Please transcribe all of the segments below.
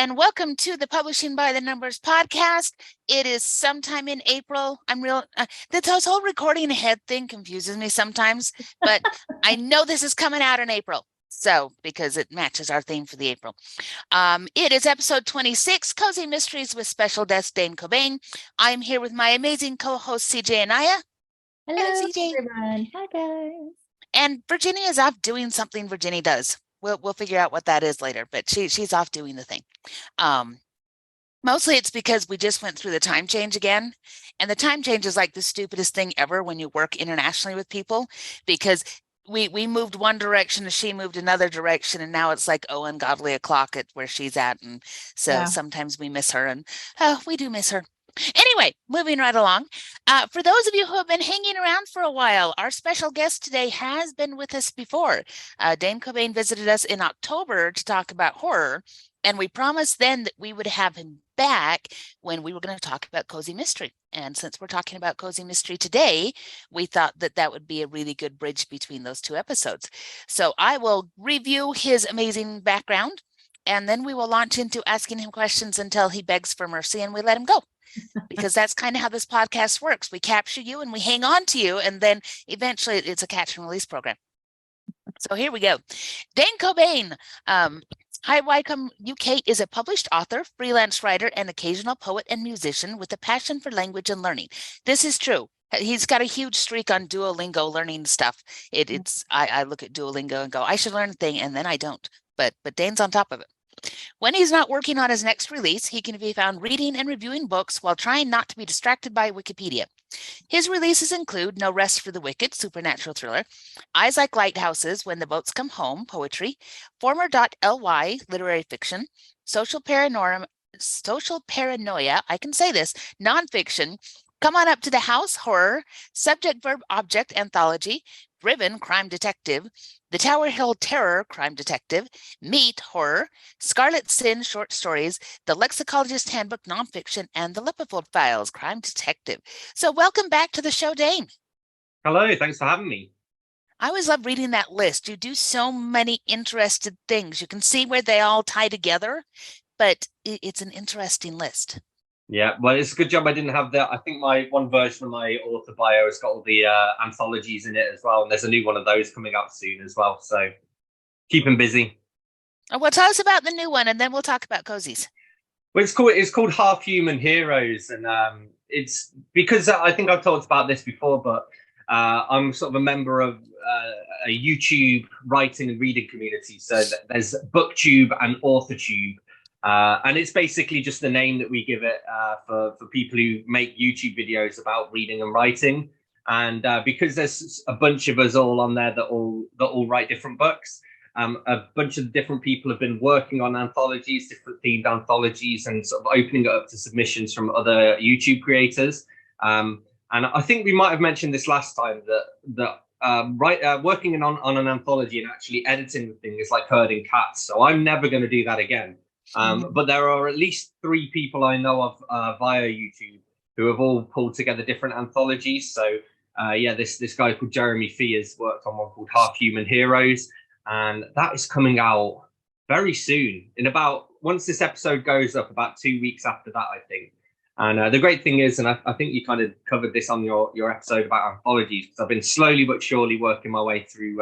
and welcome to the Publishing by the Numbers podcast. It is sometime in April. This whole recording ahead thing confuses me sometimes, but I know this is coming out in April. So, because it matches our theme for the April. It is episode 26, Cozy Mysteries with special guest Dane Cobain. I'm here with my amazing co-host CJ and Aya. Hello, CJ. everyone. Hi, guys. And Virginia is off doing something Virginia does. We'll figure out what that is later, but she's off doing the thing. Mostly it's because we just went through the time change again. And the time change is like the stupidest thing ever when you work internationally with people, because we moved one direction and she moved another direction, and now it's like ungodly o'clock at where she's at. And so sometimes we miss her, and we do miss her. Anyway, moving right along. For those of you who have been hanging around for a while, our special guest today has been with us before. Dane Cobain visited us in October to talk about horror, and we promised then that we would have him back when we were going to talk about cozy mystery. And since we're talking about cozy mystery today, we thought that that would be a really good bridge between those two episodes. So I will review his amazing background, and then we will launch into asking him questions until he begs for mercy and we let him go. Because that's kind of how this podcast works. We capture you and we hang on to you, and then eventually it's a catch and release program. So here we go. Dane Cobain. Hi, Wycombe, UK is a published author, freelance writer, and occasional poet and musician with a passion for language and learning. This is true. He's got a huge streak on Duolingo learning stuff. I look at Duolingo and go, I should learn a thing, and then I don't. But Dane's on top of it. When he's not working on his next release, he can be found reading and reviewing books while trying not to be distracted by Wikipedia. His releases include No Rest for the Wicked, supernatural thriller, Eyes Like Lighthouses, When the Boats Come Home, poetry, Former.ly, literary fiction, Social Paranoia, I can say this, nonfiction, Come On Up to the House, horror, Subject Verb Object, anthology, Driven, crime detective, The Tower Hill Terror, crime detective, Meat, horror, Scarlet Sin, short stories, The Lexicologist Handbook, nonfiction, and The Lipperfold Files, crime detective. So welcome back to the show, Dane. Hello, thanks for having me. I always love reading that list. You do so many interesting things. You can see where they all tie together, but it's an interesting list. Yeah, well, it's a good job I didn't have that. I think my one version of my author bio has got all the anthologies in it as well. And there's a new one of those coming out soon as well. So keep them busy. Well, tell us about the new one, and then we'll talk about cozies. Well, it's called Half Human Heroes. And it's because I think I've talked about this before, but I'm sort of a member of a YouTube writing and reading community. So there's BookTube and AuthorTube. And it's basically just the name that we give it for people who make YouTube videos about reading and writing. And because there's a bunch of us all on there that all write different books, a bunch of different people have been working on anthologies, different themed anthologies, and sort of opening it up to submissions from other YouTube creators. And I think we might have mentioned this last time that working on an anthology and actually editing the thing is like herding cats. So I'm never going to do that again. But there are at least 3 people I know of via YouTube who have all pulled together different anthologies. So this guy called Jeremy Fee has worked on one called Half Human Heroes, and that is coming out very soon. Once this episode goes up, about 2 weeks after that, I think. And the great thing is, and I think you kind of covered this on your episode about anthologies, because I've been slowly but surely working my way through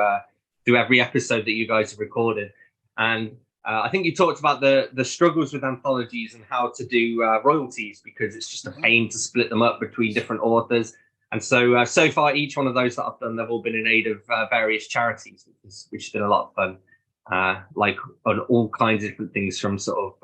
every episode that you guys have recorded. And I think you talked about the struggles with anthologies and how to do royalties, because it's just a pain to split them up between different authors. And so far, each one of those that I've done, they've all been in aid of various charities, which has been a lot of fun, like on all kinds of different things, from sort of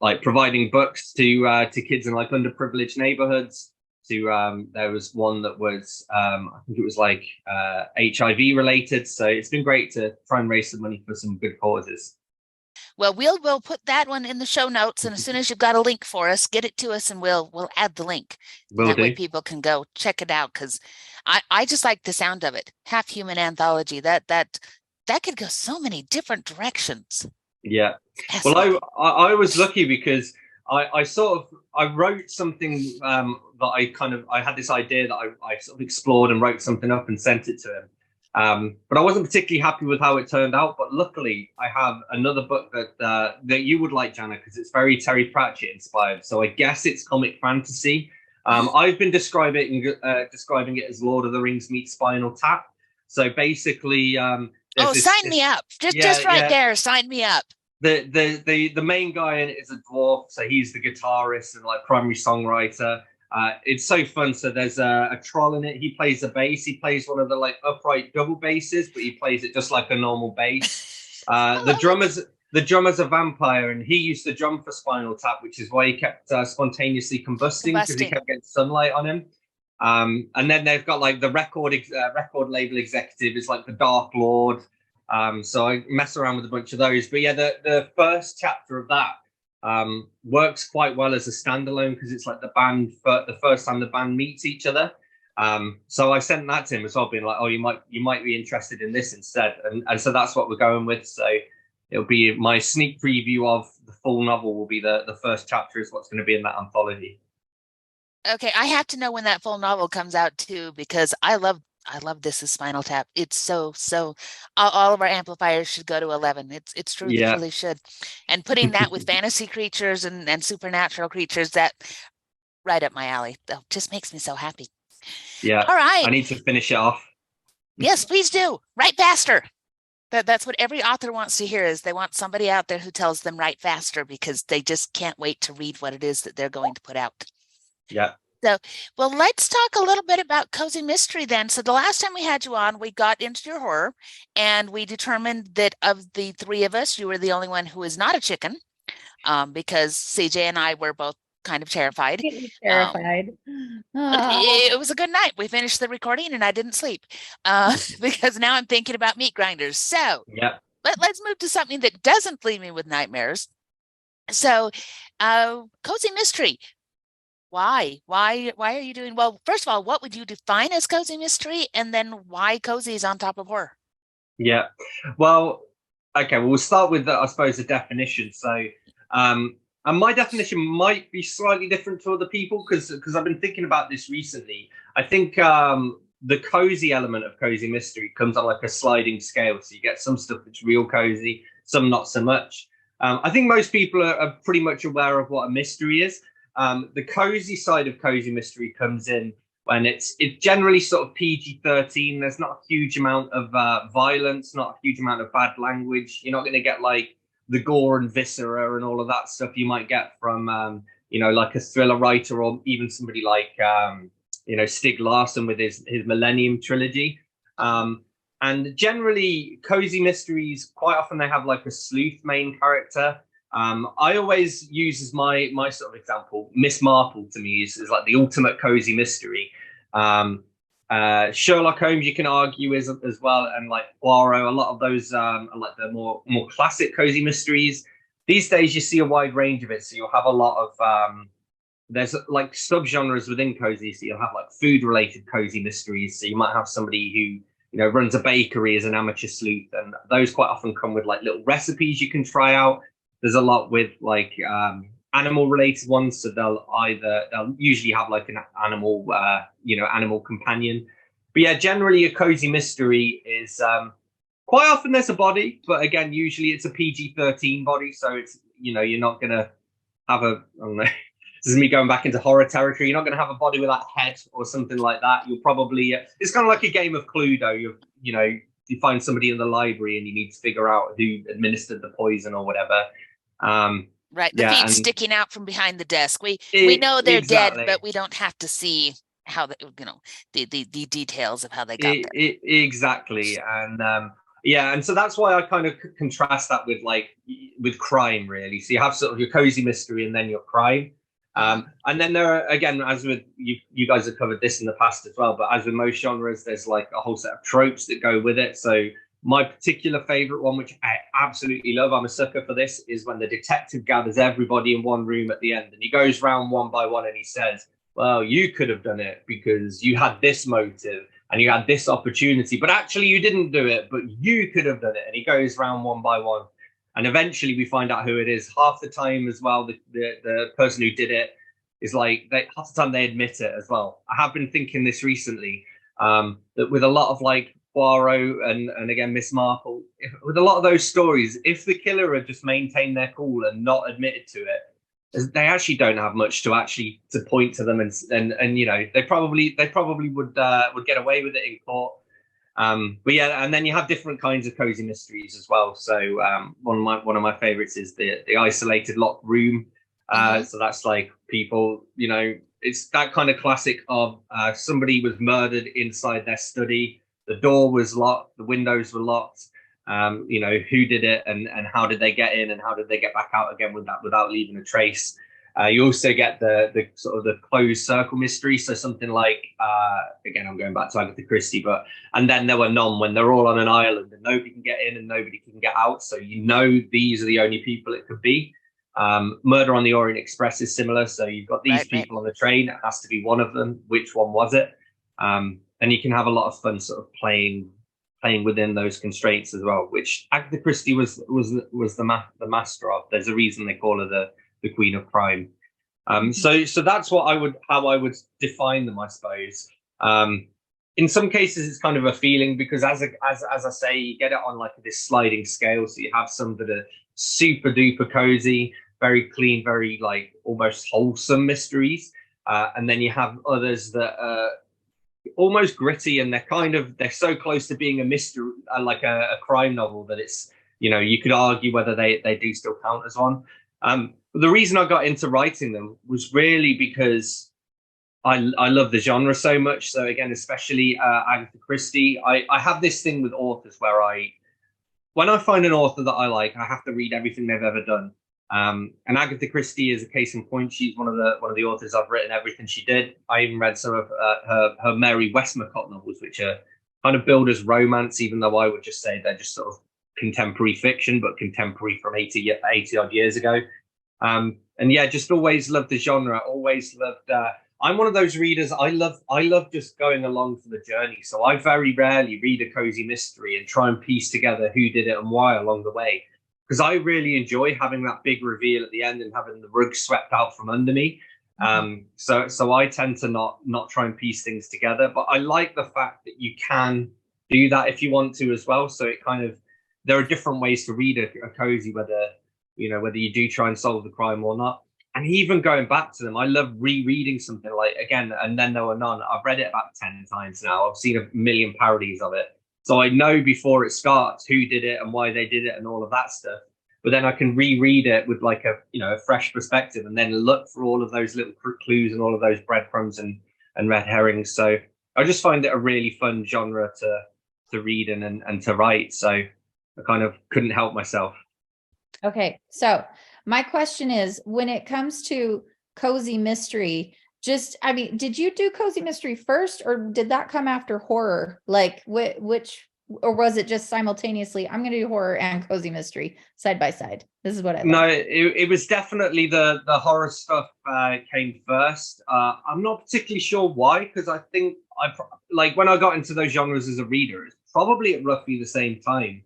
like providing books to kids in like underprivileged neighborhoods, to there was one that was I think it was like HIV related. So it's been great to try and raise some money for some good causes. Well, we'll put that one in the show notes, and as soon as you've got a link for us, get it to us, and we'll add the link. That way people can go check it out, because I just like the sound of it. Half Human Anthology. That could go so many different directions. Yeah. Well, I was lucky because I wrote something that I had this idea that I sort of explored and wrote something up and sent it to him. But I wasn't particularly happy with how it turned out. But luckily, I have another book that you would like, Jana, because it's very Terry Pratchett inspired. So I guess it's comic fantasy. I've been describing it as Lord of the Rings meets Spinal Tap. So basically, sign me up. Just right there, sign me up. The main guy in it is a dwarf, so he's the guitarist and like primary songwriter. It's so fun. So there's a troll in it. He plays a bass. He plays one of the like upright double basses, but he plays it just like a normal bass. The drummer's a vampire, and he used to drum for Spinal Tap, which is why he kept spontaneously combusting, because he kept getting sunlight on him. And then they've got like the record label executive is like the Dark Lord. So I mess around with a bunch of those. But yeah, the first chapter of that works quite well as a standalone, because it's like the first time the band meets each other. So I sent that to him as well, being like, oh, you might be interested in this instead. And so that's what we're going with. So it'll be my sneak preview of the full novel will be the first chapter is what's going to be in that anthology. Okay, I have to know when that full novel comes out too, because I love This Is Spinal Tap. It's so all of our amplifiers should go to 11. It's true, they really should. And putting that with fantasy creatures and supernatural creatures, that right up my alley. That just makes me so happy. Yeah. All right. I need to finish it off. Yes, please do. Write faster. That's what every author wants to hear, is they want somebody out there who tells them write faster, because they just can't wait to read what it is that they're going to put out. Yeah. So, well, let's talk a little bit about Cozy Mystery then. So the last time we had you on, we got into your horror, and we determined that of the three of us, you were the only one who is not a chicken, because CJ and I were both kind of terrified. Terrified. It was a good night. We finished the recording and I didn't sleep because now I'm thinking about meat grinders. So yeah, let's move to something that doesn't leave me with nightmares. So Cozy Mystery. Why are you doing, well, first of all, what would you define as Cozy Mystery, and then why cozy is on top of horror? Yeah, well, okay, well, we'll start with I suppose the definition. So and my definition might be slightly different to other people, because I've been thinking about this recently. I think the cozy element of Cozy Mystery comes on like a sliding scale. So you get some stuff that's real cozy, some not so much. I think most people are pretty much aware of what a mystery is. The cozy side of Cozy Mystery comes in when it's generally sort of PG-13. There's not a huge amount of violence, not a huge amount of bad language. You're not going to get like the gore and viscera and all of that stuff you might get from like a thriller writer, or even somebody like Stieg Larsson with his Millennium trilogy. And generally Cozy Mysteries, quite often they have like a sleuth main character. I always use as my sort of example, Miss Marple to me is like the ultimate cozy mystery. Sherlock Holmes, you can argue, is as well, and like Poirot, a lot of those are like the more classic cozy mysteries. These days you see a wide range of it, so you'll have a lot of there's like subgenres within cozy. So you'll have like food related cozy mysteries, so you might have somebody who runs a bakery as an amateur sleuth, and those quite often come with like little recipes you can try out. There's a lot with like animal related ones, so they'll usually have like an animal animal companion. But yeah, generally a cozy mystery is quite often there's a body, but again usually it's a PG-13 body, so it's you're not gonna have I don't know, this is me going back into horror territory. You're not going to have a body with that head or something like that. You'll probably it's kind of like a game of Cluedo. You find somebody in the library and you need to figure out who administered the poison or whatever. Right, the feet sticking out from behind the desk. We know they're dead, but we don't have to see how the details of how they got there. Exactly, and and so that's why I kind of contrast that with crime, really. So you have sort of your cozy mystery and then your crime. And then there are, again, as with you guys have covered this in the past as well, but as with most genres, there's like a whole set of tropes that go with it. So my particular favorite one, which I absolutely love, I'm a sucker for this, is when the detective gathers everybody in one room at the end and he goes round one by one and he says, well, you could have done it because you had this motive and you had this opportunity, but actually you didn't do it, but you could have done it. And he goes round one by one. And eventually we find out who it is. Half the time as well, the person who did it is like, half the time they admit it as well. I have been thinking this recently, that with a lot of like Poirot and again Miss Marple, with a lot of those stories, if the killer had just maintained their cool and not admitted to it, they actually don't have much to point to them, and you know, they probably would get away with it in court. But yeah, and then you have different kinds of cozy mysteries as well. So one of my favorites is the isolated locked room. So that's like people, you know, it's that kind of classic of somebody was murdered inside their study. The door was locked, the windows were locked. You know, who did it, and how did they get in, and how did they get back out again without leaving a trace. You also get the sort of the closed circle mystery. So something like, again, I'm going back to Agatha Christie, but and then there were none, when they're all on an island and nobody can get in and nobody can get out. So you know these are the only people it could be. Murder on the Orient Express is similar. So you've got these people on the train. It has to be one of them. Which one was it? And you can have a lot of fun sort of playing within those constraints as well, which Agatha Christie was the master of. There's a reason they call her the Queen of Crime. So that's how I would define them, I suppose. In some cases, it's kind of a feeling, because as I say, you get it on like this sliding scale. So you have some that are super duper cozy, very clean, very like almost wholesome mysteries, and then you have others that are almost gritty, and they're so close to being a mystery, like a crime novel, that it's, you know, you could argue whether they do still count as one. The reason I got into writing them was really because I love the genre so much. So again, especially Agatha Christie, I have this thing with authors where when I find an author that I like, I have to read everything they've ever done. And Agatha Christie is a case in point. She's one of the authors I've written everything she did. I even read some of her Mary Westmacott novels, which are kind of billed as romance, even though I would just say they're just sort of contemporary fiction, but contemporary from 80 odd years ago. And yeah, just always loved the genre. Always loved. I'm one of those readers. I love just going along for the journey. So I very rarely read a cozy mystery and try and piece together who did it and why along the way, because I really enjoy having that big reveal at the end and having the rug swept out from under me. So I tend to not try and piece things together, but I like the fact that you can do that if you want to as well. So it kind of, there are different ways to read a cozy, whether you do try and solve the crime or not. And even going back to them, I love rereading something like, again, And Then There Were None. I've read it about 10 times now. I've seen a million parodies of it. So I know before it starts who did it and why they did it and all of that stuff. But then I can reread it with like a fresh perspective, and then look for all of those little clues and all of those breadcrumbs and red herrings. So I just find it a really fun genre to read and to write. So I kind of couldn't help myself. Okay, so my question is, when it comes to cozy mystery, did you do cozy mystery first, or did that come after horror? Like which, or was it just simultaneously, I'm going to do horror and cozy mystery side by side? This is what I No, it was definitely the horror stuff came first. I'm not particularly sure why, because I think like when I got into those genres as a reader, it's probably at roughly the same time.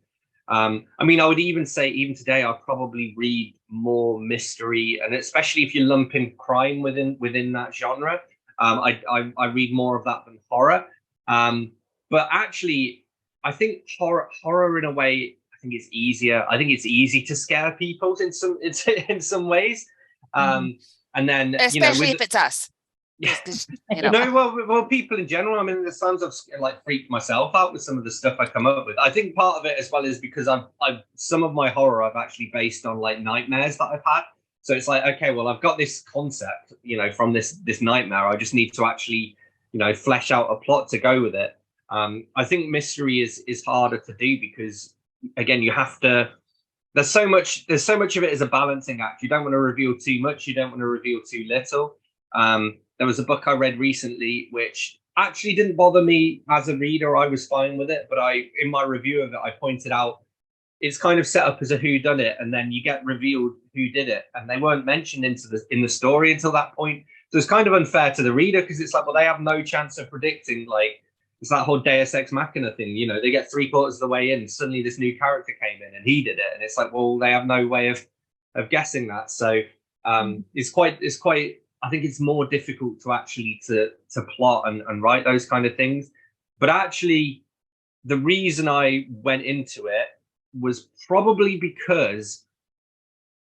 I mean, I would even say, even today, I'll probably read more mystery, and especially if you lump in crime within that genre, I read more of that than horror. But actually, I think horror in a way, I think it's easier. I think it's easy to scare people in some ways, and then especially if it's us. Yeah. Well, people in general. I mean, there's times I've like freaked myself out with some of the stuff I come up with. I think part of it as well is because I've some of my horror I've actually based on like nightmares that I've had. So it's like, okay, well, I've got this concept, from this nightmare. I just need to actually, flesh out a plot to go with it. I think mystery is harder to do because, again, you have to. There's so much of it is a balancing act. You don't want to reveal too much. You don't want to reveal too little. There was a book I read recently which actually didn't bother me as a reader. I was fine with it, but in my review of it, I pointed out it's kind of set up as a whodunit, and then you get revealed who did it, and they weren't mentioned in the story until that point. So it's kind of unfair to the reader, because it's like, well, they have no chance of predicting. Like, it's that whole Deus Ex Machina thing. They get 3/4 of the way in, suddenly this new character came in and he did it, and it's like, well, they have no way of guessing that. So it's quite. I think it's more difficult to actually to plot and write those kind of things. But actually, the reason I went into it was probably because,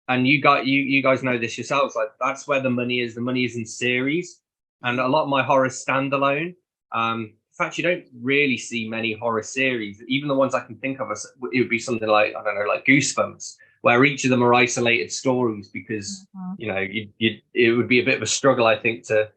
and you guys know this yourselves, like that's where the money is. The money is in series, and a lot of my horror standalone. In fact, you don't really see many horror series. Even the ones I can think of, it would be something like, I don't know, like Goosebumps, where each of them are isolated stories, because it would be a bit of a struggle, I think, to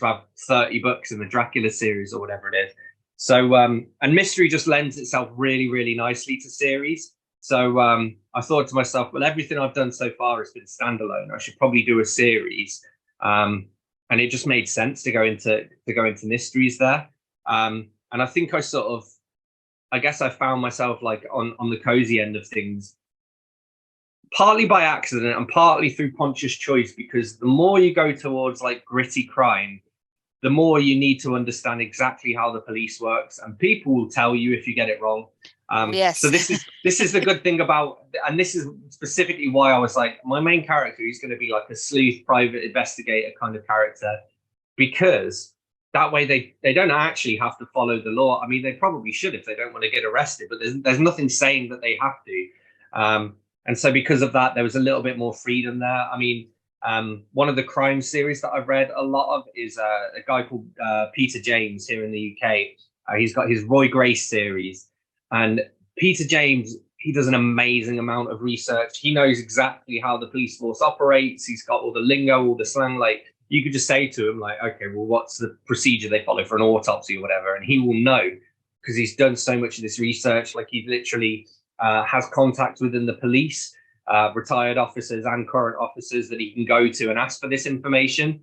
have 30 books in the Dracula series or whatever it is. So and mystery just lends itself really, really nicely to series. So I thought to myself, well, everything I've done so far has been standalone. I should probably do a series, and it just made sense to go into mysteries there. And I think I guess I found myself like on the cozy end of things, partly by accident and partly through conscious choice, because the more you go towards like gritty crime, the more you need to understand exactly how the police works, and people will tell you if you get it wrong. Yes. So this is the good thing about, and this is specifically why I was like, my main character is going to be like a sleuth private investigator kind of character, because that way they don't actually have to follow the law. I mean, they probably should if they don't want to get arrested, but there's nothing saying that they have to. And so because of that, there was a little bit more freedom there. I mean, one of the crime series that I've read a lot of is a guy called Peter James here in the UK. He's got his Roy Grace series, and Peter James, he does an amazing amount of research. He knows exactly how the police force operates. He's got all the lingo, all the slang. Like, you could just say to him, like, okay, well, what's the procedure they follow for an autopsy or whatever? And he will know, because he's done so much of this research. Like, he literally has contacts within the police, retired officers and current officers that he can go to and ask for this information.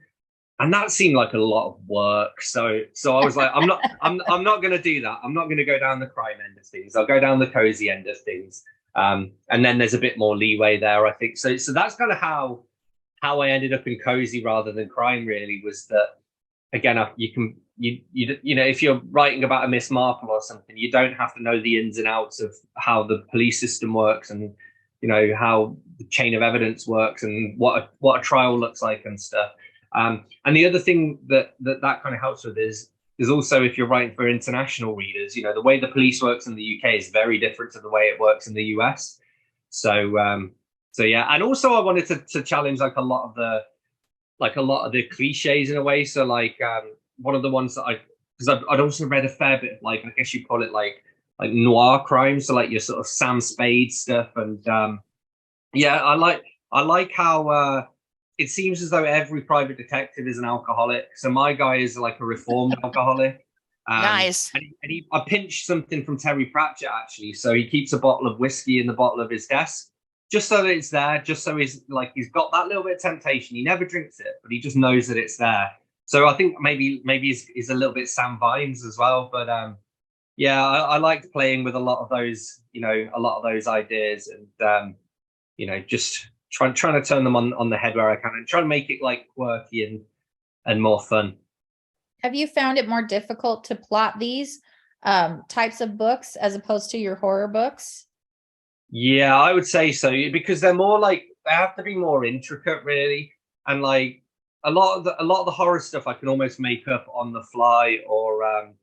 And that seemed like a lot of work. So I was like, I'm not going to do that. I'm not going to go down the crime end of things. I'll go down the cozy end of things. And then there's a bit more leeway there, I think. So that's kind of how I ended up in cozy rather than crime, really, was that, again, you know, if you're writing about a Miss Marple or something, you don't have to know the ins and outs of how the police system works, and, you know, how the chain of evidence works, and what a trial looks like and stuff. And the other thing that kind of helps with is also, if you're writing for international readers, you know, the way the police works in the UK is very different to the way it works in the US. So yeah, and also I wanted to challenge like a lot of the cliches in a way. So like one of the ones that because I'd also read a fair bit of, like, I guess you call it like noir crime, so like your sort of Sam Spade stuff, and yeah, I like how it seems as though every private detective is an alcoholic. So my guy is like a reformed alcoholic. Nice. And I pinched something from Terry Pratchett, actually. So he keeps a bottle of whiskey in the bottle of his desk, just so that it's there, just so he's got that little bit of temptation. He never drinks it, but he just knows that it's there. So I think maybe he's a little bit Sam Vines as well. But yeah, I liked playing with a lot of those, you know, a lot of those ideas, and you know, just trying to turn them on the head where I can, and try to make it like quirky and more fun. Have you found it more difficult to plot these types of books as opposed to your horror books? Yeah, I would say so, because they're more like, they have to be more intricate, really, and like a lot of the horror stuff I can almost make up on the fly, or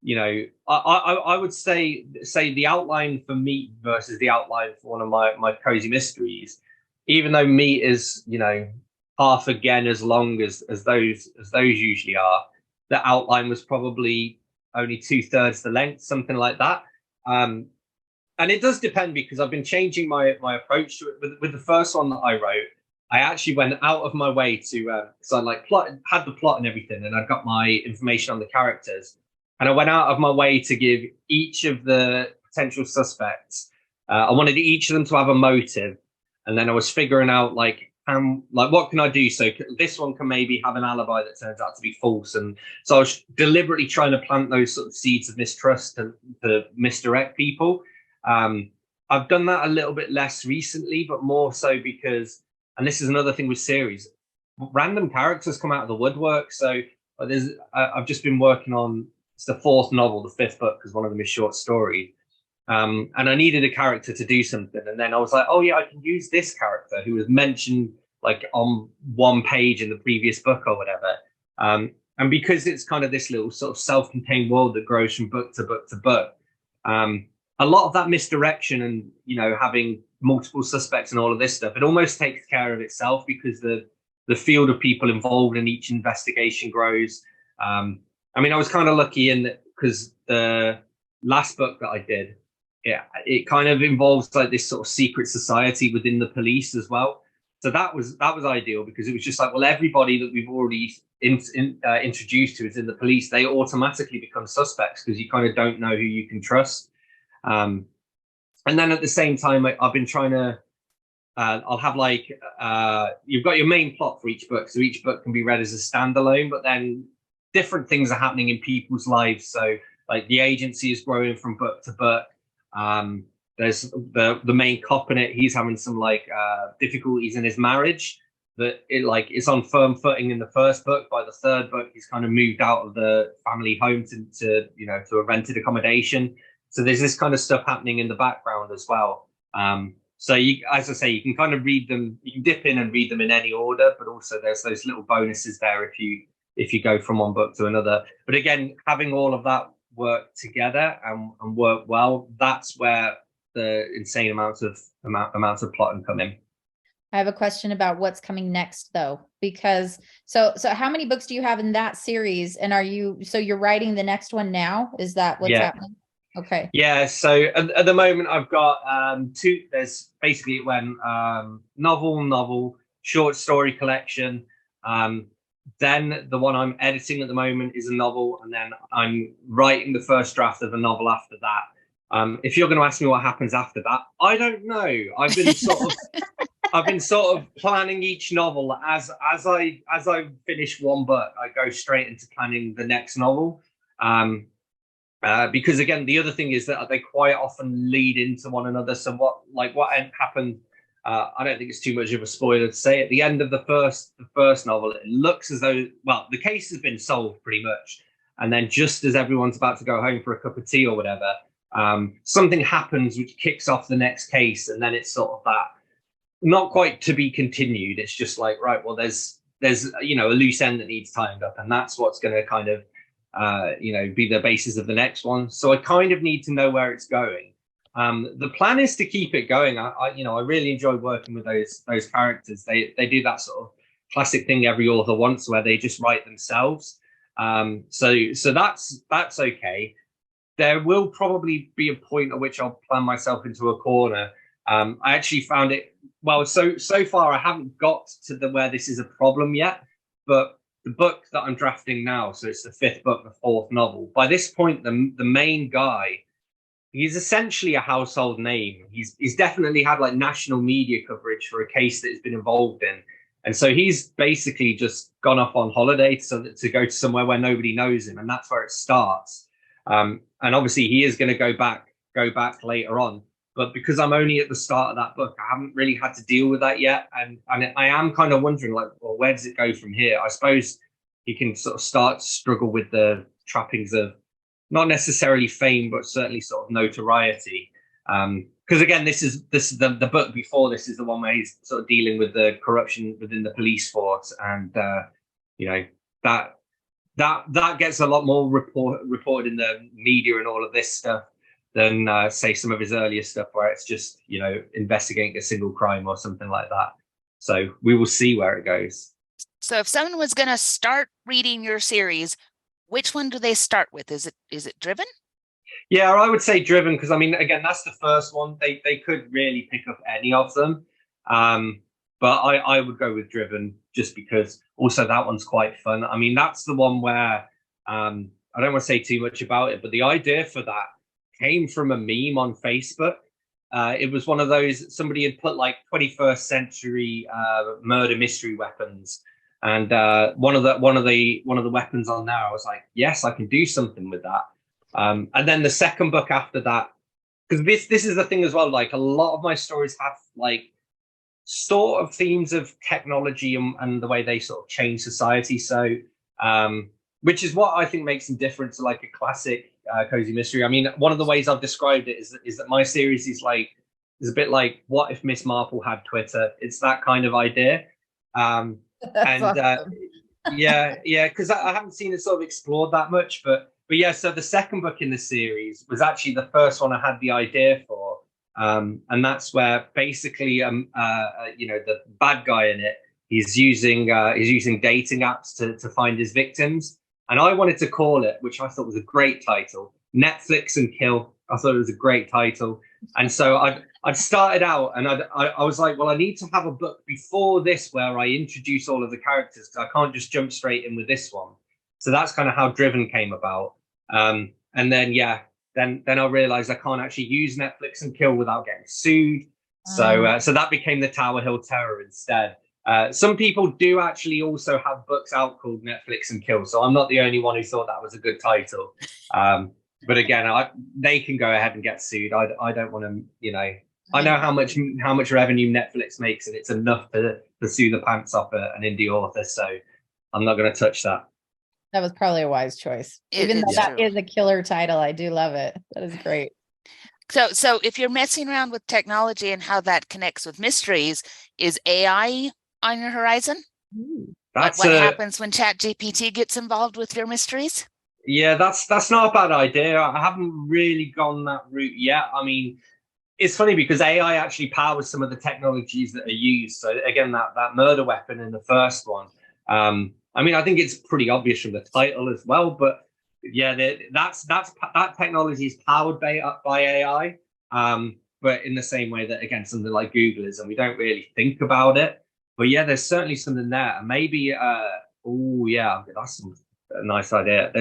you know, I would say the outline for Meat versus the outline for one of my cozy mysteries, even though Meat is, you know, half again as long as those usually are, the outline was probably only 2/3 the length, something like that. And it does depend, because I've been changing my approach to it. With the first one that I wrote, I actually went out of my way to, so I like had the plot and everything, and I got my information on the characters, and I went out of my way to give each of the potential suspects, I wanted each of them to have a motive, and then I was figuring out like what can I do so this one can maybe have an alibi that turns out to be false. And so I was deliberately trying to plant those sort of seeds of mistrust and to misdirect people. I've done that a little bit less recently, but more so because, and this is another thing with series, random characters come out of the woodwork. So I've just been working on, it's the 4th novel, the 5th book, because one of them is short story. And I needed a character to do something. And then I was like, oh yeah, I can use this character who was mentioned like on one page in the previous book or whatever. And because it's kind of this little sort of self-contained world that grows from book to book to book, A lot of that misdirection and, you know, having multiple suspects and all of this stuff, it almost takes care of itself because the field of people involved in each investigation grows. I mean, I was kind of lucky in that because the last book that I did, it kind of involves like this sort of secret society within the police as well. So that was ideal because it was just like, well, everybody that we've already introduced to is in the police. They automatically become suspects because you kind of don't know who you can trust. And then at the same time, I've been trying to. I'll have like you've got your main plot for each book, so each book can be read as a standalone. But then different things are happening in people's lives. So like the agency is growing from book to book. There's the main cop in it. He's having some like difficulties in his marriage. That it's on firm footing in the first book. By the third book, he's kind of moved out of the family home to a rented accommodation. So there's this kind of stuff happening in the background as well. So as I say, you can kind of read them. You can dip in and read them in any order, but also there's those little bonuses there if you go from one book to another. But again, having all of that work together and work well, that's where the insane amounts of plotting come in. I have a question about what's coming next though, because so how many books do you have in that series? And you're writing the next one now? Is that what's happening? Okay. Yeah. So at the moment I've got two, there's basically novel, short story collection. Then the one I'm editing at the moment is a novel, and then I'm writing the first draft of a novel after that. If you're going to ask me what happens after that, I don't know. I've been sort of planning each novel as I finish one book, I go straight into planning the next novel. Because again, the other thing is that they quite often lead into one another. So what happened? I don't think it's too much of a spoiler to say at the end of the first novel, it looks as though, well, the case has been solved pretty much. And then just as everyone's about to go home for a cup of tea or whatever, something happens which kicks off the next case. And then it's sort of that, not quite to be continued. It's just like, right, well, there's a loose end that needs tying up. And that's what's going to kind of, be the basis of the next one. So I kind of need to know where it's going. The plan is to keep it going. I really enjoy working with those characters. They do that sort of classic thing every author wants, where they just write themselves. So that's okay. There will probably be a point at which I'll plan myself into a corner. I actually found it so far I haven't got to where this is a problem yet, but the book that I'm drafting now, so it's the fifth book, the fourth novel. By this point, the main guy, he's essentially a household name. He's definitely had like national media coverage for a case that he's been involved in. And so he's basically just gone off on holiday to go to somewhere where nobody knows him. And that's where it starts. And obviously he is going to go back later on. But because I'm only at the start of that book, I haven't really had to deal with that yet. And I am kind of wondering, like, well, where does it go from here? I suppose he can sort of start to struggle with the trappings of not necessarily fame, but certainly sort of notoriety. Because again, this is the book before this is the one where he's sort of dealing with the corruption within the police force, and that gets a lot more reported in the media and all of this stuff than say some of his earlier stuff where it's just investigating a single crime or something like that. So we will see where it goes. So if someone was going to start reading your series, which one do they start with? Is it Driven? Yeah, I would say Driven, because I mean, again, that's the first one. They could really pick up any of them, but I would go with Driven just because also that one's quite fun. I mean, that's the one where I don't want to say too much about it, but the idea for that came from a meme on Facebook. It was one of those, somebody had put like 21st century murder mystery weapons, and one of the weapons on there, I was like, yes, I can do something with that. And then the second book after that, because this is the thing as well, like a lot of my stories have like sort of themes of technology and the way they sort of change society. So which is what I think makes them different to like a classic cozy mystery. I mean, one of the ways I've described it is that my series is a bit like, what if Miss Marple had Twitter? It's that kind of idea. Awesome. Yeah, because I haven't seen it sort of explored that much, but but yeah, so the second book in the series was actually the first one I had the idea for. And that's where basically, the bad guy in it, he's using dating apps to find his victims. And I wanted to call it, which I thought was a great title, Netflix and Kill. I thought it was a great title. And so I'd started out and I was like, well, I need to have a book before this where I introduce all of the characters, because I can't just jump straight in with this one. So that's kind of how Driven came about. And then, yeah, then I realized I can't actually use Netflix and Kill without getting sued. So that became the Tower Hill Terror instead. Some people do actually also have books out called Netflix and Kill, so I'm not the only one who thought that was a good title. But again, they can go ahead and get sued. I don't want to, I know how much revenue Netflix makes, and it's enough to sue the pants off an indie author. So I'm not going to touch that. That was probably a wise choice. Even though that is a killer title, I do love it. That is great. So if you're messing around with technology and how that connects with mysteries, is AI on your horizon? What happens when ChatGPT gets involved with your mysteries? Yeah, that's not a bad idea. I haven't really gone that route yet. I mean, it's funny because AI actually powers some of the technologies that are used. So again, that murder weapon in the first one. I mean, I think it's pretty obvious from the title as well, but yeah, that technology is powered by AI. But in the same way that, again, something like Google is, and we don't really think about it. But yeah, there's certainly something there. And maybe, that's a nice idea.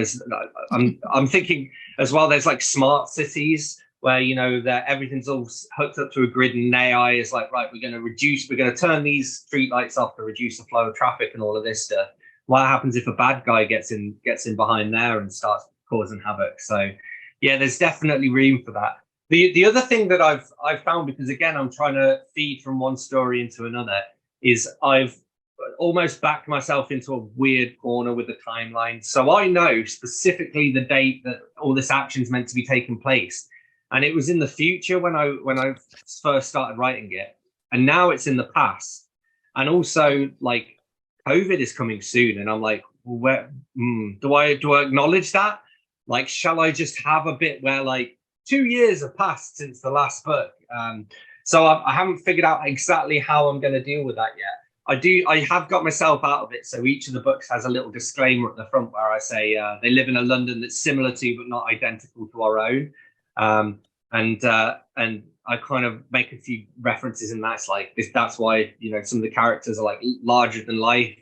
I'm thinking as well, there's like smart cities where, that everything's all hooked up to a grid, and AI is like, right, we're going to turn these street lights off to reduce the flow of traffic and all of this stuff. What happens if a bad guy gets in behind there and starts causing havoc? So yeah, there's definitely room for that. The other thing that I've found, because again, I'm trying to feed from one story into another, is I've almost backed myself into a weird corner with the timeline. So I know specifically the date that all this action is meant to be taking place. And it was in the future when I first started writing it. And now it's in the past. And also, like, COVID is coming soon. And I'm like, well, do I acknowledge that? Like, shall I just have a bit where, like, 2 years have passed since the last book? So I haven't figured out exactly how I'm going to deal with that yet. I have got myself out of it. So each of the books has a little disclaimer at the front where I say they live in a London that's similar to but not identical to our own. And I kind of make a few references, and that's why some of the characters are like larger than life,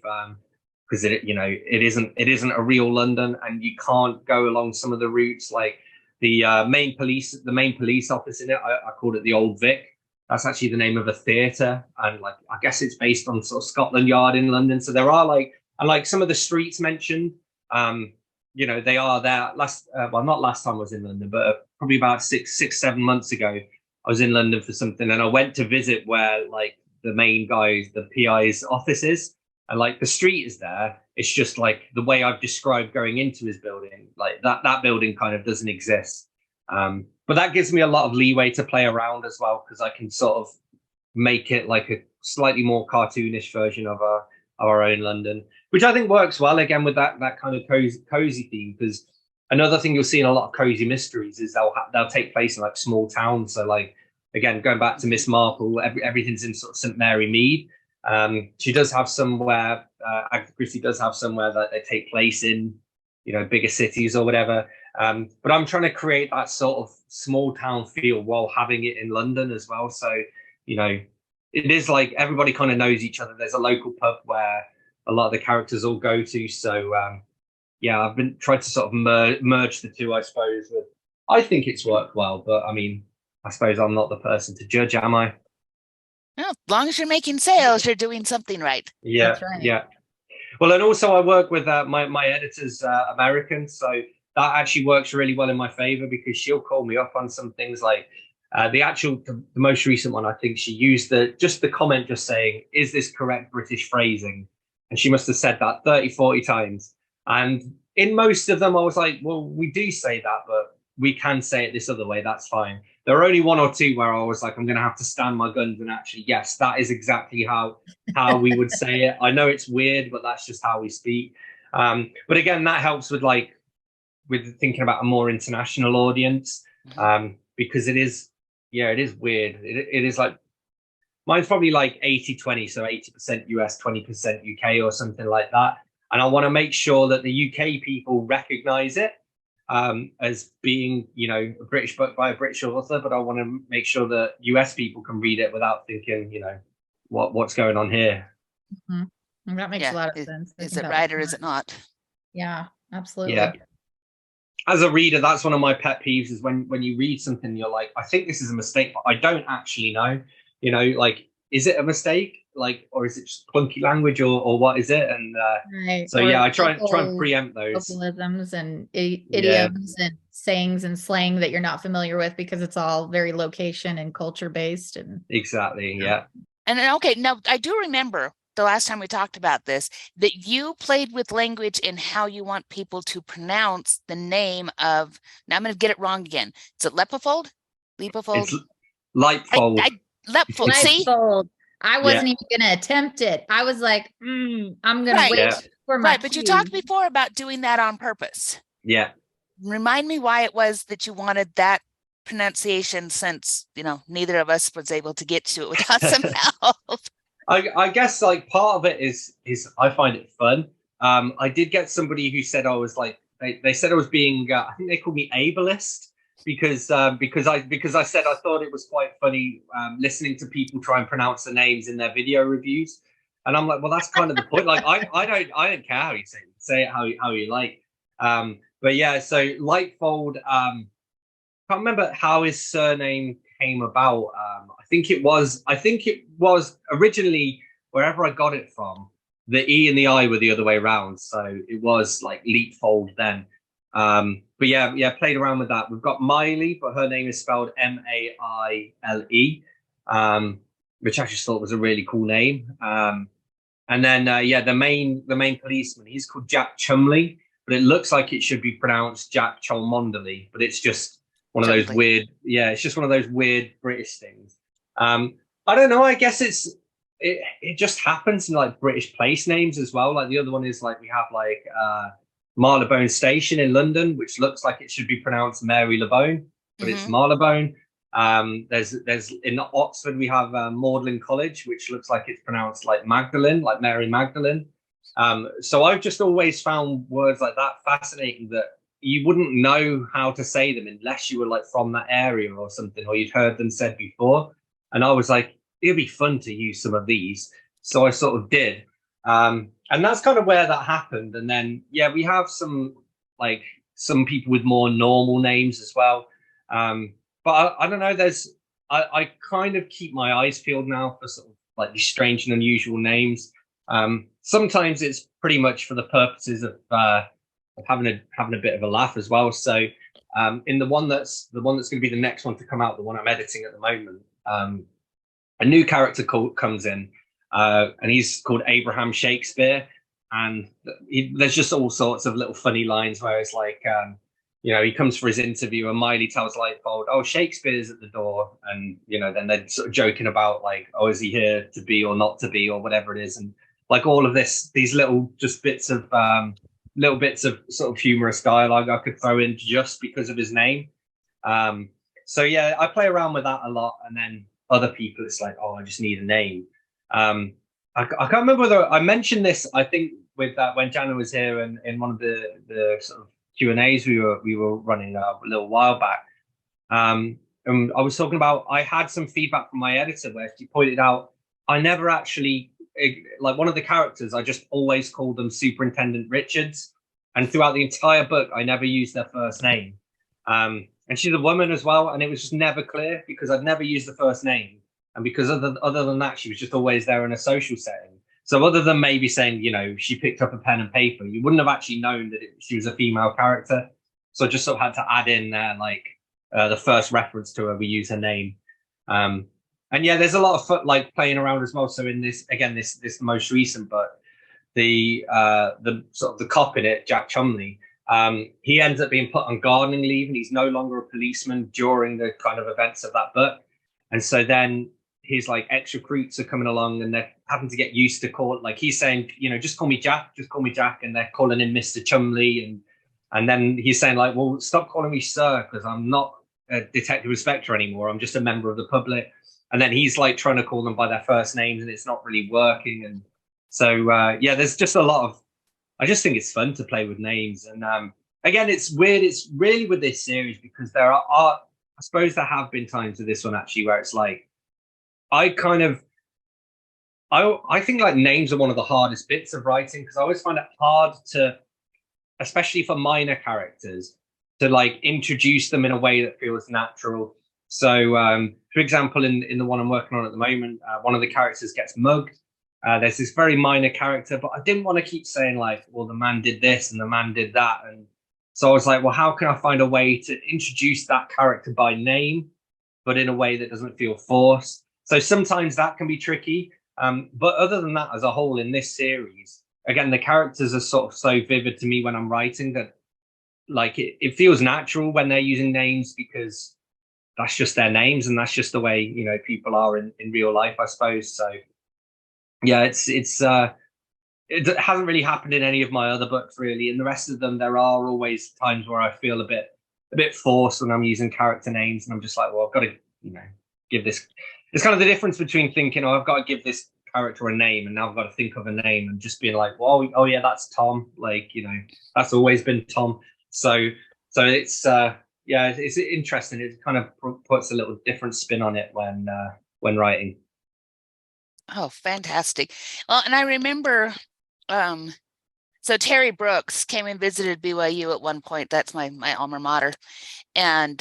because it isn't a real London, and you can't go along some of the routes. Like the main police office in it, I called it the Old Vic. That's actually the name of a theatre, and like I guess it's based on sort of Scotland Yard in London. So there are like some of the streets mentioned. They are there. Not last time I was in London, but probably about 6-7 months ago, I was in London for something, and I went to visit where like the main guy's, the PI's office is, and like the street is there. It's just like the way I've described going into his building, like that building kind of doesn't exist. But that gives me a lot of leeway to play around as well, because I can sort of make it like a slightly more cartoonish version of our own London, which I think works well again with that kind of cozy theme. Because another thing you'll see in a lot of cozy mysteries is they'll take place in like small towns. So like, again, going back to Miss Marple, everything's in sort of St. Mary Mead. She does have somewhere, Agatha Christie does have somewhere that they take place in, bigger cities or whatever. But I'm trying to create that sort of small town feel while having it in London as well. So, it is like everybody kind of knows each other. There's a local pub where a lot of the characters all go to. So, I've been trying to sort of merge the two, I suppose. I think it's worked well, but I mean, I suppose I'm not the person to judge, am I? Well, as long as you're making sales, you're doing something right. Yeah, that's right. Yeah. Well, and also I work with my editor's American, so that actually works really well in my favor, because she'll call me up on some things. Like the most recent one, I think she used the comment just saying, "Is this correct British phrasing?" And she must have said that 30-40 times. And in most of them, I was like, well, we do say that, but we can say it this other way. That's fine. There are only one or two where I was like, I'm going to have to stand my guns and actually, yes, that is exactly how we would say it. I know it's weird, but that's just how we speak. But again, that helps with like with thinking about a more international audience, because it is weird. It is like, mine's probably like 80-20, so 80% US, 20% UK or something like that. And I want to make sure that the UK people recognize it as being, a British book by a British author, but I want to make sure that US people can read it without thinking, what's going on here. Mm-hmm. That makes a lot of sense. Is it right or is it not? Yeah, absolutely. Yeah. As a reader, that's one of my pet peeves, is when you read something, you're like, I think this is a mistake, but I don't actually know. Like, is it a mistake? Like, or is it just clunky language, or what is it? And right. So or yeah, I try and preempt those localisms and idioms and sayings and slang that you're not familiar with, because it's all very location and culture based. And exactly, yeah. And okay, now I do remember the last time we talked about this, that you played with language in how you want people to pronounce the name of, now I'm going to get it wrong again. Is it Leopold? It's Leopold. Leopold, see? Leopold. I wasn't even going to attempt it. I was like, I'm going to wait for my but you talked before about doing that on purpose. Yeah. Remind me why it was that you wanted that pronunciation, since, neither of us was able to get to it without some help. I guess like part of it is I find it fun. I did get somebody who said I was like, they said I was being, I think they called me ableist, because I said I thought it was quite funny listening to people try and pronounce the names in their video reviews, and I'm like, well, that's kind of the point. Like, I don't care how you say it how you like. But yeah, so Lightfold, can't remember how his surname came about. I think it was originally, wherever I got it from, the E and the I were the other way around, so it was like Leapfold then. But yeah, played around with that. We've got Miley, but her name is spelled Maile, which I just thought was a really cool name. And then the main policeman, he's called Jack Chumley, but it looks like it should be pronounced Jack Cholmondeley, but it's just one of those weird, it's just one of those weird British things. I don't know. I guess it just happens in like British place names as well. Like the other one is like, we have like Marylebone Station in London, which looks like it should be pronounced Mary Lebone, but it's Marylebone. There's in Oxford we have Magdalen College, which looks like it's pronounced like Magdalene, like Mary Magdalene. So I've just always found words like that fascinating, that you wouldn't know how to say them unless you were like from that area or something, or you'd heard them said before. And I was like, it'd be fun to use some of these. So I sort of did. And that's kind of where that happened. And then, we have some people with more normal names as well. But I don't know, I kind of keep my eyes peeled now for sort of like these strange and unusual names. Sometimes it's pretty much for the purposes of having a bit of a laugh as well. So in the one that's going to be the next one to come out, the one I'm editing at the moment, a new character comes in, and he's called Abraham Shakespeare, and there's just all sorts of little funny lines where it's like, he comes for his interview and Miley tells Lightfold, oh, Shakespeare's at the door, and then they're sort of joking about like, oh, is he here to be or not to be, or whatever it is, and like all of these little bits of sort of humorous dialogue I could throw in just because of his name. So yeah, I play around with that a lot. And then other people, it's like, oh, I just need a name. I can't remember whether I mentioned this, I think, with that when Jana was here, and in one of the sort of Q&As we were running a little while back. And I was talking about, I had some feedback from my editor where she pointed out I never actually, like one of the characters, I just always called them Superintendent Richards. And throughout the entire book, I never used their first name. And she's a woman as well. And it was just never clear because I'd never used the first name. And because other than that, she was just always there in a social setting. So other than maybe saying, she picked up a pen and paper, you wouldn't have actually known that she was a female character. So I just sort of had to add in there, like the first reference to her, we use her name. And yeah, there's a lot of like playing around as well. So in this, again, this most recent book, the sort of the cop in it, Jack Chumley, he ends up being put on gardening leave, and he's no longer a policeman during the kind of events of that book. And so then his like ex-recruits are coming along, and they're having to get used to call, like he's saying, just call me Jack, and they're calling him Mr. Chumley, and And then he's saying like, well, stop calling me sir, because I'm not a detective inspector anymore. I'm just a member of the public. And then he's like trying to call them by their first names, and it's not really working. And so, yeah, there's just a lot of, I just think it's fun to play with names. And again, it's weird. It's really with this series because there are, I suppose there have been times with this one actually where it's like, I think like names are one of the hardest bits of writing, because I always find it hard to, especially for minor characters, to like introduce them in a way that feels natural. So, for example, in the one I'm working on at the moment, one of the characters gets mugged. There's this very minor character, but I didn't want to keep saying like, well, the man did this and the man did that. And so I was like, well, how can I find a way to introduce that character by name, but in a way that doesn't feel forced? So sometimes that can be tricky. But other than that, as a whole in this series, again, the characters are sort of so vivid to me when I'm writing that like it feels natural when they're using names, because that's just their names and that's just the way, you know, people are in real life, I suppose. So yeah, it hasn't really happened in any of my other books really. In the rest of them, there are always times where I feel a bit forced when I'm using character names, and I'm just like, well, I've got to, you know, give this. It's kind of the difference between thinking, oh, I've got to give this character a name, and now I've got to think of a name, and just being like, well, oh yeah, that's Tom. Like, you know, that's always been Tom. So it's yeah, it's interesting. It kind of puts a little different spin on it when writing. Oh, fantastic. Well, and I remember, so Terry Brooks came and visited BYU at one point. That's my alma mater. And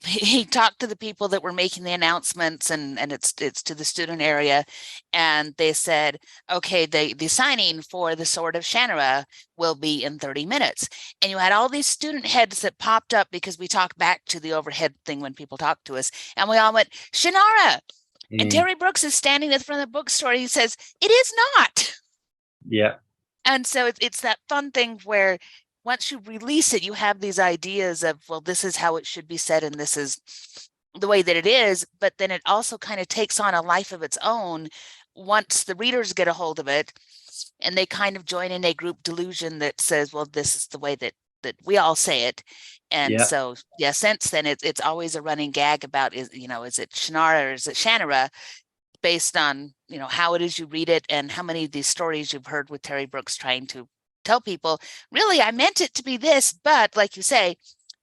he talked to the people that were making the announcements, and it's to the student area, and they said, okay, the signing for the Sword of Shannara will be in 30 minutes. And you had all these student heads that popped up because we talked back to the overhead thing when people talked to us, and we all went, Shannara. And Terry Brooks is standing at the front of the bookstore, and he says, it is not. Yeah. And so it's that fun thing where once you release it, you have these ideas of, well, this is how it should be said, and this is the way that it is. But then it also kind of takes on a life of its own once the readers get a hold of it, and they kind of join in a group delusion that says, well, this is the way that we all say it. And so, yeah, since then, it's always a running gag about, is it Shannara or is it Shannara, based on, how it is you read it and how many of these stories you've heard with Terry Brooks trying to tell people, really, I meant it to be this, but like you say,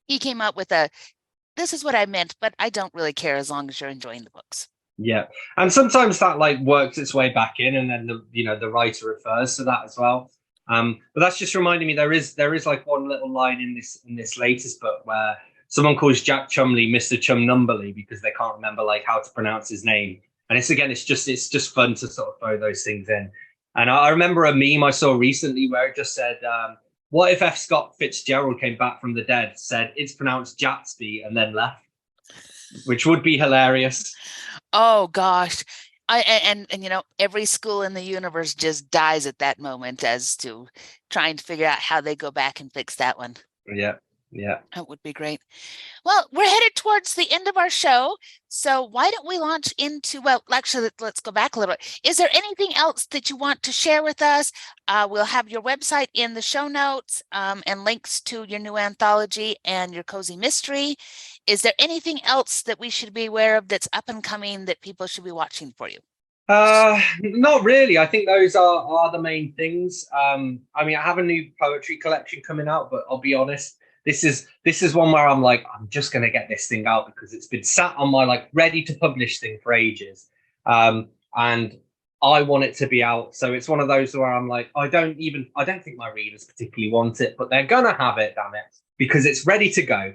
he came up with this is what I meant, but I don't really care as long as you're enjoying the books. Yeah. And sometimes that like works its way back in, and then the writer refers to that as well. But that's just reminding me there is like one little line in this latest book where someone calls Jack Chumley Mr. Chumnumberly because they can't remember like how to pronounce his name. And it's just fun to sort of throw those things in. And I remember a meme I saw recently where it just said, what if F. Scott Fitzgerald came back from the dead, said it's pronounced Jatsby, and then left? Which would be hilarious. Oh gosh. And every school in the universe just dies at that moment as to trying to figure out how they go back and fix that one. Yeah. That would be great. Well, we're headed towards the end of our show, so why don't we launch into, well, actually, let's go back a little bit. Is there anything else that you want to share with us? We'll have your website in the show notes, and links to your new anthology and your cozy mystery. Is there anything else that we should be aware of that's up and coming that people should be watching for you? Not really. I think those are the main things. I mean, I have a new poetry collection coming out, but I'll be honest, this is one where I'm like, I'm just going to get this thing out because it's been sat on my like ready to publish thing for ages. And I want it to be out. So it's one of those where I'm like, I don't think my readers particularly want it, but they're going to have it, damn it, because it's ready to go.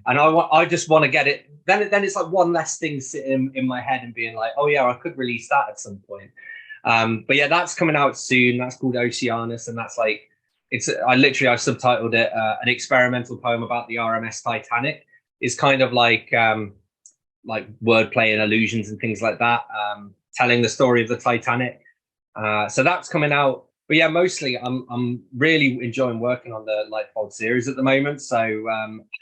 And I just want to get it. Then it's like one less thing sitting in my head and being like, oh yeah, I could release that at some point. But yeah, that's coming out soon. That's called Oceanus, and that's like, I subtitled it an experimental poem about the RMS Titanic. It's kind of like wordplay and allusions and things like that, telling the story of the Titanic. So that's coming out. But yeah, mostly I'm really enjoying working on the Lightfold series at the moment. So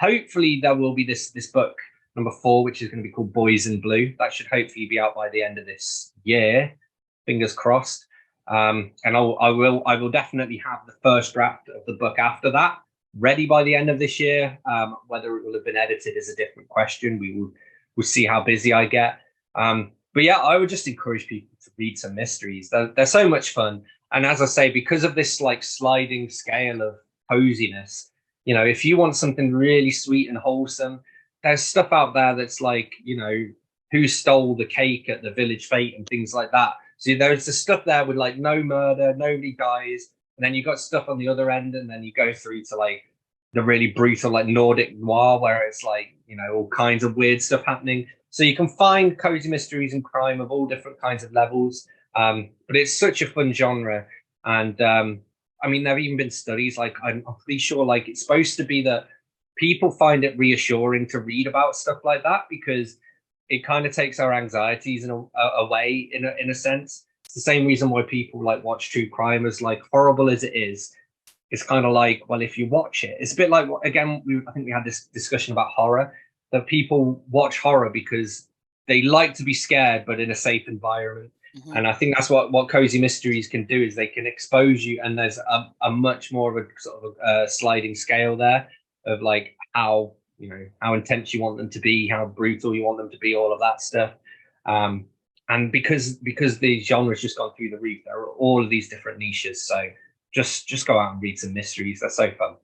hopefully there will be this book number 4, which is going to be called Boys in Blue. That should hopefully be out by the end of this year. Fingers crossed. And I will definitely have the first draft of the book after that ready by the end of this year. Whether it will have been edited is a different question. We'll see how busy I get. But yeah, I would just encourage people to read some mysteries. They're so much fun. And as I say, because of this like sliding scale of coziness, you know, if you want something really sweet and wholesome, there's stuff out there that's like, you know, who stole the cake at the village fete and things like that. So there's the stuff there with like no murder, nobody dies. And then you got stuff on the other end, and then you go through to like the really brutal like Nordic noir, where it's like, you know, all kinds of weird stuff happening. So you can find cozy mysteries and crime of all different kinds of levels. But it's such a fun genre. And I mean, there have even been studies, like I'm pretty sure like it's supposed to be that people find it reassuring to read about stuff like that, because it kind of takes our anxieties away in a sense. It's the same reason why people like watch true crime. As like horrible as it is, it's kind of like, well, if you watch it, it's a bit like, again, I think we had this discussion about horror, that people watch horror because they like to be scared, but in a safe environment. Mm-hmm. And I think that's what cozy mysteries can do, is they can expose you, and there's a much more of a sort of a sliding scale there of like how, you know, how intense you want them to be, how brutal you want them to be, all of that stuff. And because the genre's just gone through the roof, there are all of these different niches. So just go out and read some mysteries. They're so fun.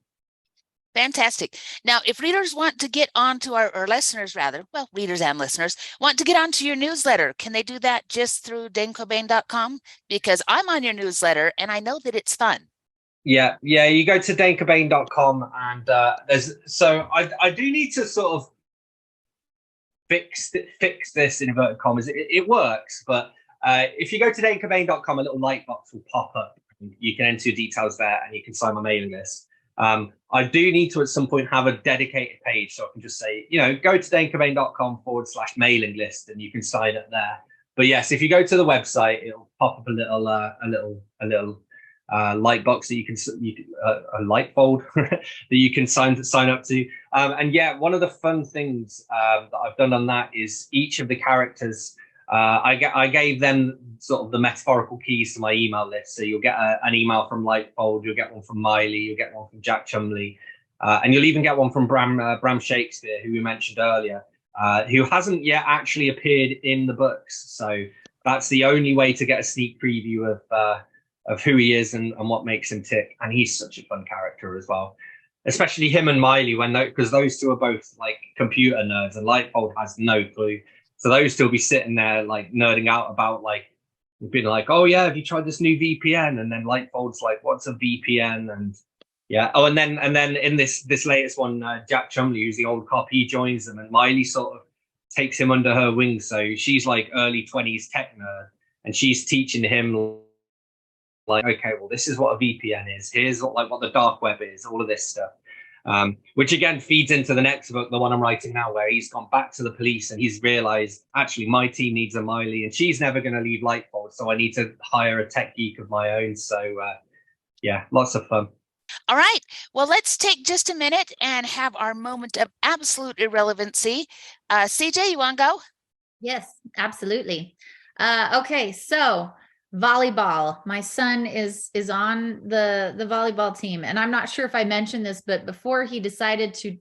Fantastic. Now, if readers want to get onto or listeners rather, well, readers and listeners want to get onto your newsletter, can they do that just through danecobain.com? Because I'm on your newsletter and I know that it's fun. Yeah, you go to danecobain.com, and I do need to sort of fix this in inverted commas. It works, but if you go to danecobain.com, a little light box will pop up. You can enter your details there, and you can sign my mailing list. I do need to at some point have a dedicated page, so I can just say, you know, go to danecobain.com/mailing list, and you can sign up there. But yes, if you go to the website, it'll pop up a little light box that you can a light bulb that you can sign up to. And yeah, one of the fun things that I've done on that is each of the characters, I gave them sort of the metaphorical keys to my email list. So you'll get an email from Lightfold, you'll get one from Miley, you'll get one from Jack Chumley, and you'll even get one from Bram Shakespeare, who we mentioned earlier, who hasn't yet actually appeared in the books. So that's the only way to get a sneak preview of who he is and what makes him tick. And he's such a fun character as well, especially him and Miley, because those two are both like computer nerds, and Lightfold has no clue. So those two will be sitting there like nerding out about like being like, oh yeah, have you tried this new VPN? And then Lightfold's like, what's a VPN? And yeah, and then in this latest one, Jack Chumley, who's the old cop, he joins them, and Miley sort of takes him under her wing. So she's like early 20s tech nerd, and she's teaching him like, okay, well, this is what a VPN is. Here's what the dark web is, all of this stuff. Which again feeds into the next book, the one I'm writing now, where he's gone back to the police and he's realized, actually, my team needs a Miley, and she's never going to leave Lightfold, so I need to hire a tech geek of my own. So yeah, lots of fun. All right. Well, let's take just a minute and have our moment of absolute irrelevancy. CJ, you want to go? Yes, absolutely. Okay, so volleyball. My son is on the volleyball team, and I'm not sure if I mentioned this, but before he decided to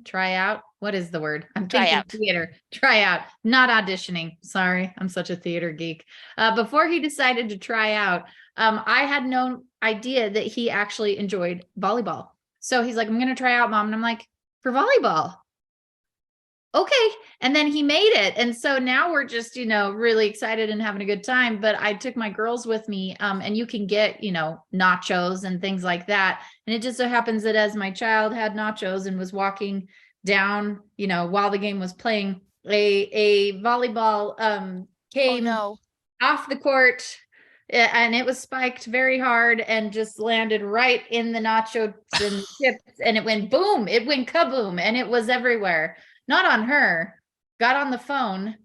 try out, what is the word? I'm thinking theater, try out, not auditioning. Sorry, I'm such a theater geek. Before he decided to try out, I had no idea that he actually enjoyed volleyball. So he's like, I'm going to try out, Mom. And I'm like, for volleyball? Okay. And then he made it. And so now we're just, really excited and having a good time. But I took my girls with me, and you can get, nachos and things like that. And it just so happens that as my child had nachos and was walking down, while the game was playing, a volleyball came off the court, and it was spiked very hard and just landed right in the nacho and chips, and it went boom, it went kaboom, and it was everywhere. Not on her, got on the phone,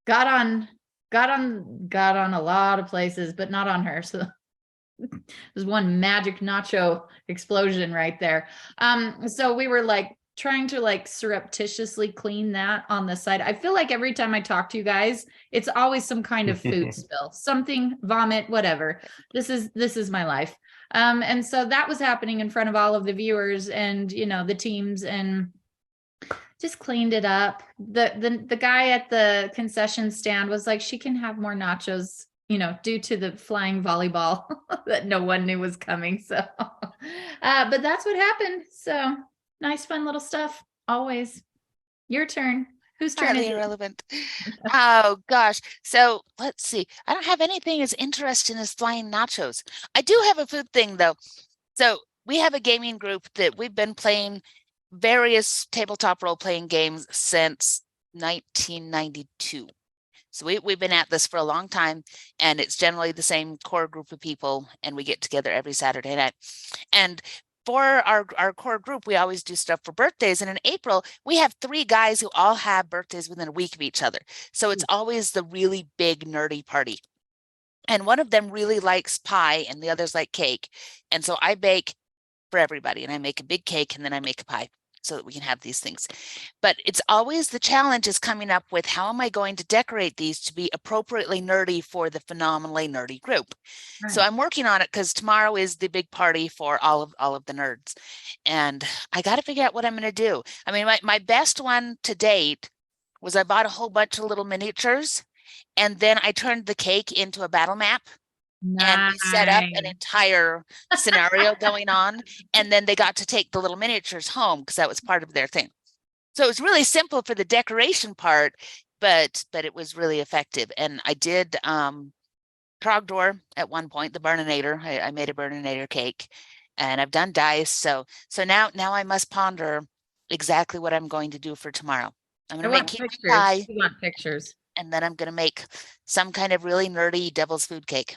got on a lot of places, but not on her. So there's one magic nacho explosion right there. So we were like trying to like surreptitiously clean that on the side. I feel like every time I talk to you guys, it's always some kind of food spill, something, vomit, whatever. This is my life. And so that was happening in front of all of the viewers and, you know, the teams, and just cleaned it up. The guy at the concession stand was like, she can have more nachos, you know, due to the flying volleyball that no one knew was coming. So, but that's what happened. So nice, fun little stuff. Always. Your turn. Whose turn is Highly it? irrelevant. Oh gosh. So let's see. I don't have anything as interesting as flying nachos. I do have a food thing though. So we have a gaming group that we've been playing various tabletop role-playing games since 1992. So we've been at this for a long time, and it's generally the same core group of people, and we get together every Saturday night. And for our core group, we always do stuff for birthdays. And in April, we have 3 guys who all have birthdays within a week of each other. So it's always the really big nerdy party. And one of them really likes pie and the others like cake. And so I bake for everybody, and I make a big cake and then I make a pie so that we can have these things. But it's always the challenge is coming up with how am I going to decorate these to be appropriately nerdy for the phenomenally nerdy group. Right. So I'm working on it because tomorrow is the big party for all of the nerds. And I got to figure out what I'm going to do. I mean, my best one to date was I bought a whole bunch of little miniatures, and then I turned the cake into a battle map. Nice. And we set up an entire scenario going on, and then they got to take the little miniatures home because that was part of their thing. So it was really simple for the decoration part, but it was really effective. And I did Trogdor at one point, the Burninator. I made a Burninator cake, and I've done dice. So now I must ponder exactly what I'm going to do for tomorrow. I'm going to make key pie. We want pictures. And then I'm going to make some kind of really nerdy devil's food cake.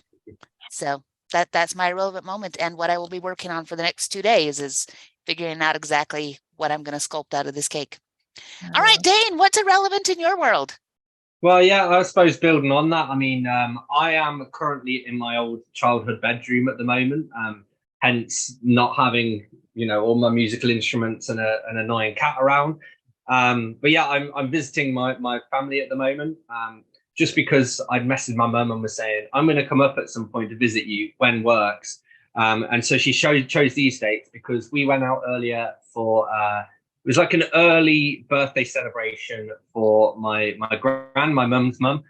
So that's my relevant moment, and what I will be working on for the next 2 days is figuring out exactly what I'm going to sculpt out of this cake. All right, Dane, what's irrelevant in your world? Well, yeah, I suppose building on that, I mean, I am currently in my old childhood bedroom at the moment, hence not having, you know, all my musical instruments and an annoying cat around. But yeah, I'm visiting my family at the moment. Just because I'd messaged my mum and was saying, I'm going to come up at some point to visit you when works. And so she chose these dates because we went out earlier for, it was like an early birthday celebration for my mum's mum,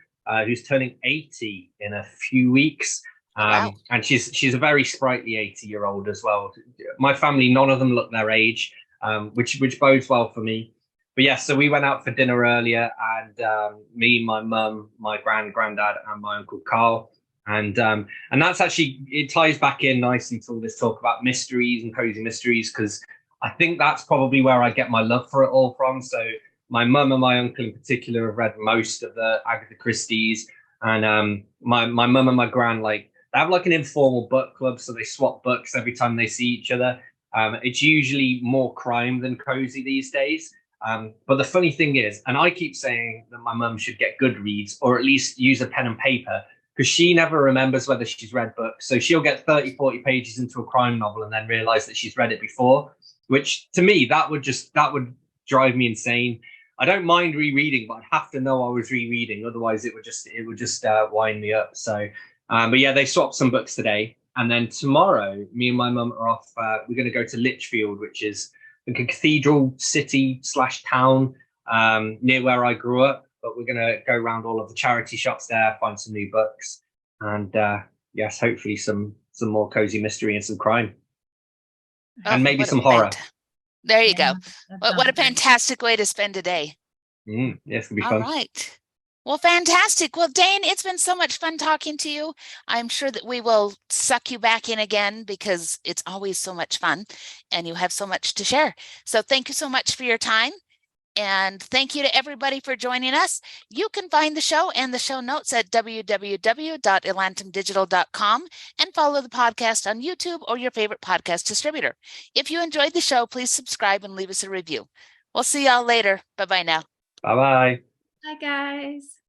who's turning 80 in a few weeks. Wow. And she's a very sprightly 80-year-old as well. My family, none of them look their age, which bodes well for me. But yeah, so we went out for dinner earlier, and me, my mum, my granddad, and my uncle Carl, and that's actually, it ties back in nicely to all this talk about mysteries and cozy mysteries, because I think that's probably where I get my love for it all from. So my mum and my uncle in particular have read most of the Agatha Christie's, and my mum and my gran, like, they have like an informal book club, so they swap books every time they see each other. It's usually more crime than cozy these days. But the funny thing is, and I keep saying that my mum should get Goodreads, or at least use a pen and paper, because she never remembers whether she's read books. So she'll get 30, 40 pages into a crime novel and then realize that she's read it before, which to me, that would drive me insane. I don't mind rereading, but I'd have to know I was rereading. Otherwise it would just wind me up. So, but yeah, they swapped some books today. And then tomorrow, me and my mum are off. We're going to go to Lichfield, which is like a cathedral city / town near where I grew up. But we're going to go around all of the charity shops there, find some new books, and yes, hopefully some more cozy mystery and some crime, and maybe some horror. There you go. What a fantastic way to spend a day. Yes, it'll be fun. All right. Well, fantastic. Well, Dane, it's been so much fun talking to you. I'm sure that we will suck you back in again because it's always so much fun and you have so much to share. So thank you so much for your time. And thank you to everybody for joining us. You can find the show and the show notes at www.elantumdigital.com and follow the podcast on YouTube or your favorite podcast distributor. If you enjoyed the show, please subscribe and leave us a review. We'll see y'all later. Bye-bye now. Bye-bye. Bye, guys.